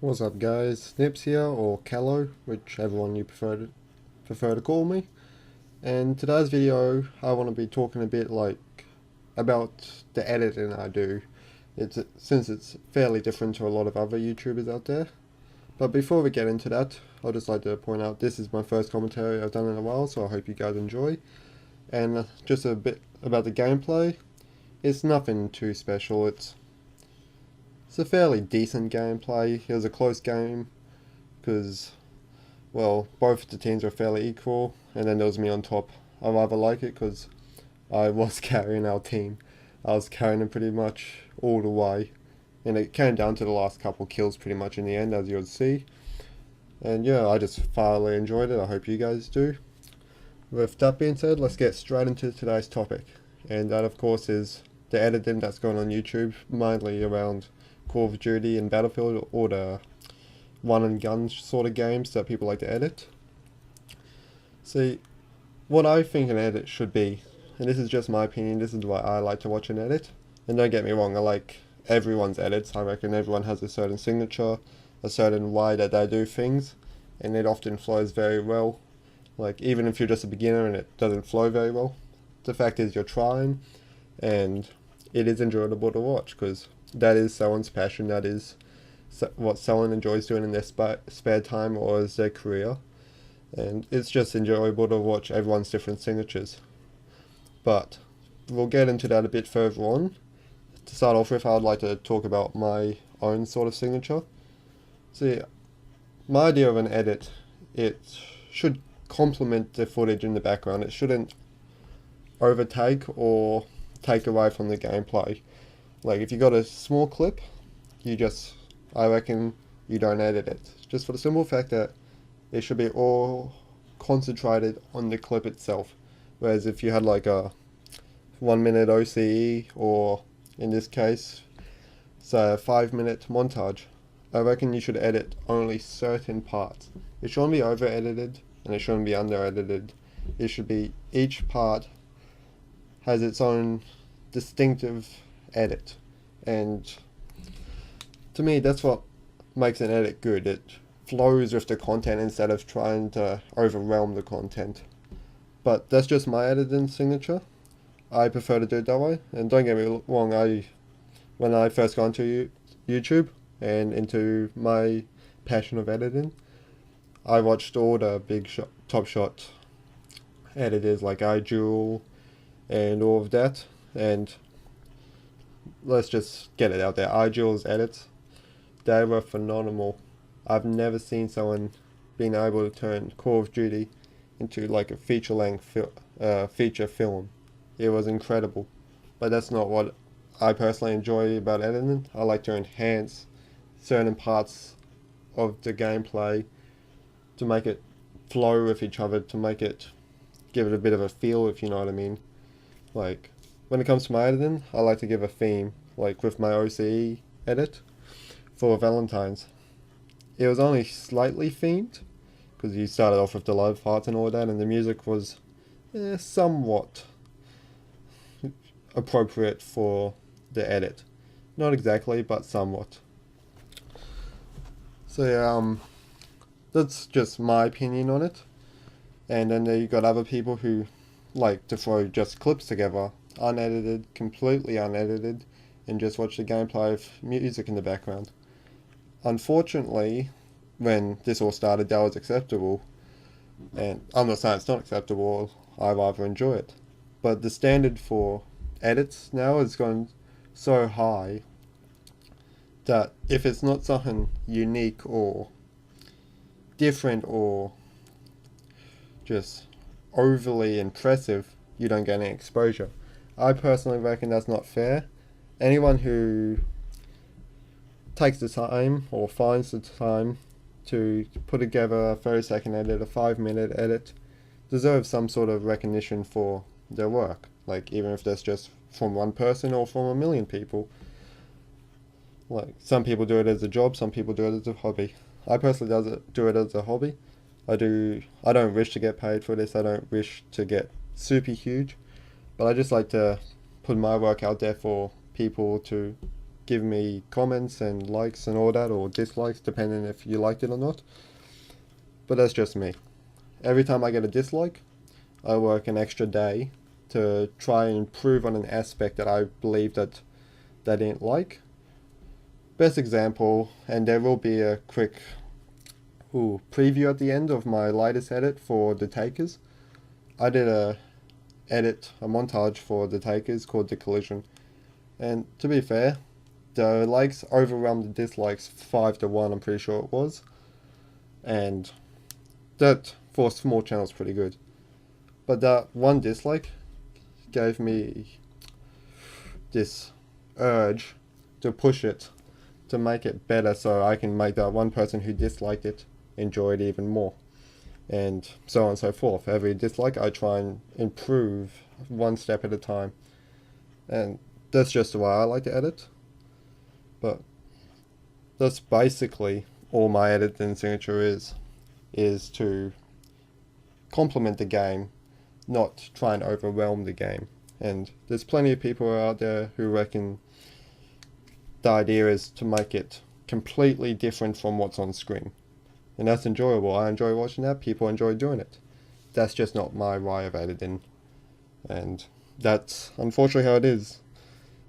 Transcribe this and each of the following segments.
What's up guys, Nips here, or Callo, whichever one you prefer to call me. And today's video I want to be talking a bit about the editing I do. Since it's fairly different to a lot of other YouTubers out there. But before we get into that, I'd just like to point out this is my first commentary I've done in a while, so I hope you guys enjoy. And just a bit about the gameplay. It's nothing too special. It's a fairly decent gameplay. It was a close game because, well, both the teams were fairly equal, and then there was me on top. I rather like it because I was carrying our team. I was carrying them pretty much all the way, and it came down to the last couple kills pretty much in the end, as you would see. And yeah, I just thoroughly enjoyed it. I hope you guys do. With that being said, let's get straight into today's topic, and that of course is the editing that's going on YouTube, mainly around Call of Duty and Battlefield, or the run and gun sort of games that people like to edit. See, what I think an edit should be, and this is just my opinion, this is what I like to watch an edit, and don't get me wrong, I like everyone's edits. I reckon everyone has a certain signature, a certain way that they do things, and it often flows very well. Like, even if you're just a beginner and it doesn't flow very well, the fact is you're trying, and it is enjoyable to watch, because that is someone's passion, that is what someone enjoys doing in their spare time or as their career, and it's just enjoyable to watch everyone's different signatures. But we'll get into that a bit further on. To start off with, I'd like to talk about my own sort of signature. See, my idea of an edit, it should complement the footage in the background. It shouldn't overtake or take away from the gameplay. Like, if you got a small clip, I reckon you don't edit it. Just for the simple fact that it should be all concentrated on the clip itself. Whereas if you had like a 1 minute OCE, or in this case, say a 5 minute montage, I reckon you should edit only certain parts. It shouldn't be over edited and it shouldn't be under edited. It should be, each part has its own distinctive edit, and to me that's what makes an edit good. It flows with the content instead of trying to overwhelm the content. But that's just my editing signature. I prefer to do it that way, and don't get me wrong, when I first got into YouTube and into my passion of editing, I watched all the top shot editors like iJewel and all of that, and let's just get it out there. iJewel's edits, they were phenomenal. I've never seen someone being able to turn Call of Duty into like a feature-length feature film. It was incredible. But that's not what I personally enjoy about editing. I like to enhance certain parts of the gameplay to make it flow with each other, to make it give it a bit of a feel, if you know what I mean. Like, when it comes to my editing, I like to give a theme. Like with my OCE edit for Valentine's, it was only slightly themed because you started off with the love parts and all that, and the music was somewhat appropriate for the edit. Not exactly, but somewhat. So yeah, that's just my opinion on it. And then you got other people who like to throw just clips together, unedited, completely unedited, and just watch the gameplay with music in the background. Unfortunately, when this all started, that was acceptable, and I'm not saying it's not acceptable, I rather enjoy it. But the standard for edits now has gone so high that if it's not something unique or different or just overly impressive, you don't get any exposure. I personally reckon that's not fair. Anyone who takes the time or finds the time to put together a 30-second edit, a 5 minute edit, deserves some sort of recognition for their work. Like, even if that's just from one person or from a million people. Like, some people do it as a job, some people do it as a hobby. I personally do it as a hobby. I don't wish to get paid for this, I don't wish to get super huge, but I just like to put my work out there for people to give me comments and likes and all that, or dislikes, depending if you liked it or not. But that's just me. Every time I get a dislike, I work an extra day to try and improve on an aspect that I believe that they didn't like. Best example, and there will be a quick preview at the end of my latest edit for The Takers. I did a montage for The Takers called The Collision, and to be fair, the likes overwhelmed the dislikes 5-1, I'm pretty sure it was, and that for a small channel is pretty good. But that one dislike gave me this urge to push it, to make it better, so I can make that one person who disliked it enjoy it even more, and so on and so forth. Every dislike I try and improve one step at a time, and that's just the way I like to edit. But that's basically all my editing signature is to complement the game, not try and overwhelm the game. And there's plenty of people out there who reckon the idea is to make it completely different from what's on screen. And that's enjoyable. I enjoy watching that. People enjoy doing it. That's just not my way of editing. And that's unfortunately how it is.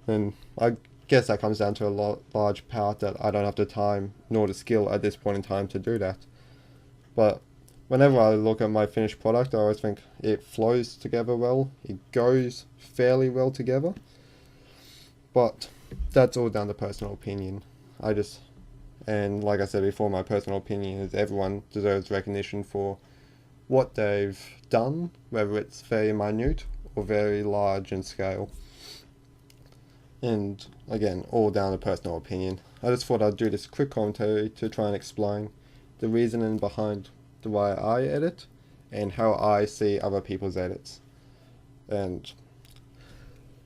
And I guess that comes down to a large part that I don't have the time nor the skill at this point in time to do that. But whenever I look at my finished product, I always think it flows together well. It goes fairly well together. But that's all down to personal opinion. And like I said before, my personal opinion is everyone deserves recognition for what they've done, whether it's very minute or very large in scale. And again, all down to personal opinion. I just thought I'd do this quick commentary to try and explain the reasoning behind the way I edit and how I see other people's edits. And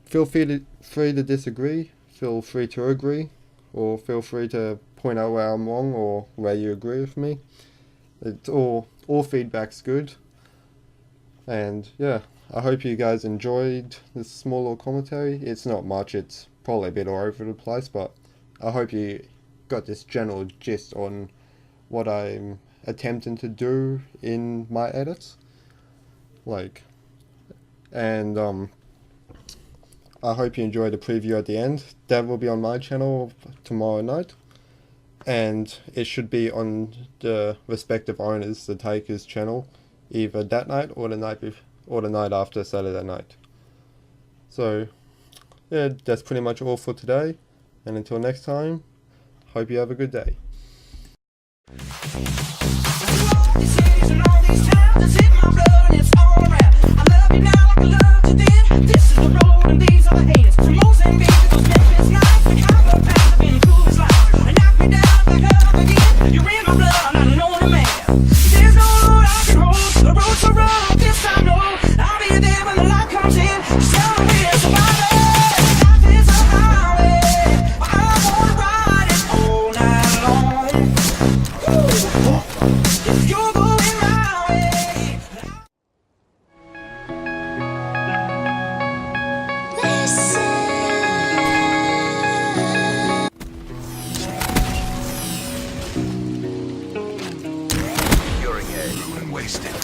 feel free to disagree, feel free to agree, or feel free to point out where I'm wrong or where you agree with me. It's all feedback's good. And yeah, I hope you guys enjoyed this small little commentary. It's not much, it's probably a bit all over the place, but I hope you got this general gist on what I'm attempting to do in my edits. And I hope you enjoyed the preview at the end. That will be on my channel tomorrow night, and it should be on the respective owners, the Takers channel, either that night or the night after Saturday night. So yeah, that's pretty much all for today, and until next time, hope you have a good day. Wasted.